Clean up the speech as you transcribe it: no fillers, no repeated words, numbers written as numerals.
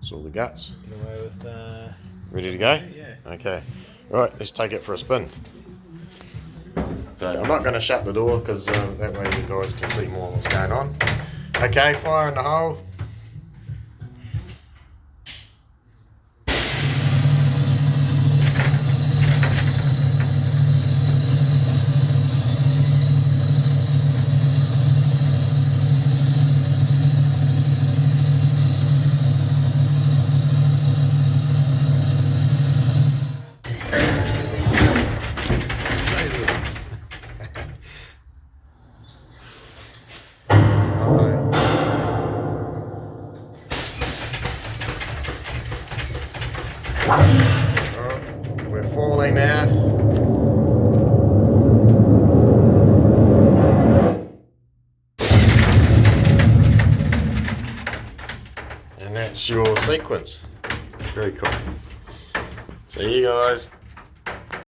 That's all the guts. Get away with, Ready to go? yeah. Okay. Right, let's take it for a spin. So I'm not going to shut the door because that way you guys can see more what's going on. Okay, fire in the hole. We're falling now. And that's your sequence. Very cool. See you guys.